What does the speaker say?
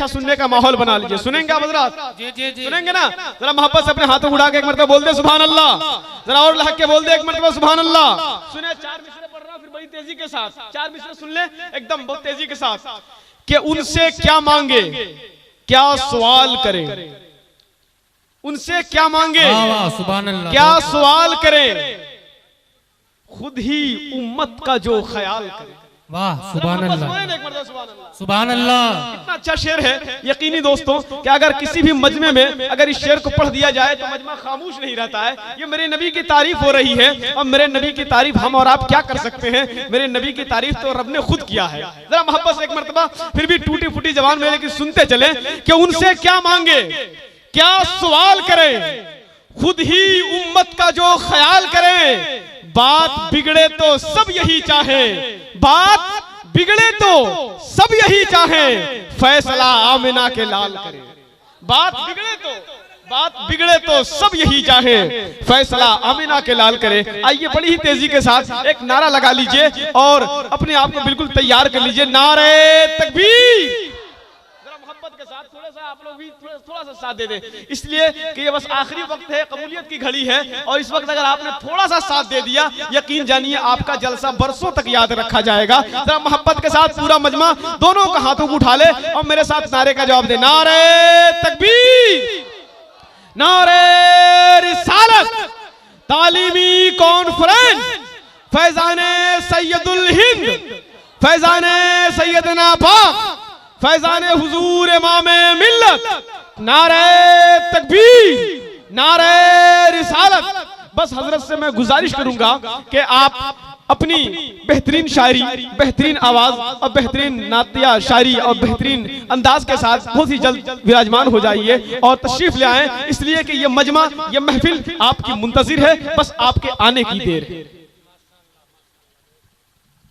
अच्छा सुनने का माहौल बना लीजिए। सुनेंगे आप हजरात? जी जी जी सुनेंगे ना? जरा मोहब्बत से अपने हाथों उड़ा के एक मरतबा बोल दे सुभान अल्लाह। जरा और लहक के बोल दे एक मरतबा सुभान अल्लाह। सुने, 4 मिसरे पढ़ रहा हूं, फिर बड़ी तेजी के साथ 4 मिसरे सुन ले एकदम बहुत तेजी के साथ। कि उनसे क्या मांगे, क्या सवाल करें, उनसे क्या मांगे, सुभान अल्लाह, क्या सवाल करें, खुद ही उम्मत का जो ख्याल करे। वाह सुभान अल्लाह, सुभान अल्लाह। इतना अच्छा शेर है यकीनी दोस्तों कि अगर किसी भी मजमे में अगर इस शेर को पढ़ दिया जाए तो मजमा खामोश नहीं रहता है। ये मेरे नबी की तारीफ हो रही है और मेरे नबी की तारीफ हम और आप क्या कर सकते हैं? मेरे नबी की तारीफ तो रब ने खुद किया है। जरा मोहब्बत से एक मरतबा फिर भी टूटी फूटी जबान में लेकिन सुनते चले कि उनसे क्या मांगे, क्या सवाल करें, खुद ही उम्मत का जो ख्याल करें। बात बिगड़े तो सब यही चाहे, बात बिगड़े तो सब यही चाहे, फैसला आमिना के लाल करे। बात बिगड़े तो सब यही चाहे, फैसला आमिना के लाल करे। आइए बड़ी ही तेजी के साथ एक नारा लगा लीजिए और अपने आप को बिल्कुल तैयार कर लीजिए। नारे तकबीर। के साथ थोड़ा सा आप लोग भी थोड़ा सा साथ दे दें, इसलिए कि ये बस आखिरी वक्त है, कबूलियत की घड़ी है और इस वक्त अगर आपने थोड़ा सा साथ दे दिया यकीन जानिए आपका जलसा बरसों तक याद रखा जाएगा। जरा मोहब्बत के साथ पूरा मजमा दोनों का हाथों को उठा ले और मेरे साथ नारे का जवाब दे। नारे तकबीर, नारे रिसालत, तालीमी कॉन्फ्रेंस, फैजाने सैयदुल हिंद, फैजाने सैयदना पाक, फैजाने हुजूर इमामे मिल्लत, नारे तकबीर, नारे रिसालत। बस हजरत से मैं गुजारिश करूंगा कि आप अपनी बेहतरीन शायरी, बेहतरीन आवाज और बेहतरीन नातिया शायरी और बेहतरीन अंदाज के साथ बहुत ही जल्द विराजमान हो जाइए और तशरीफ ले आए, इसलिए कि ये मजमा, ये महफिल आपकी मुंतजिर है, बस आपके आने की देर है।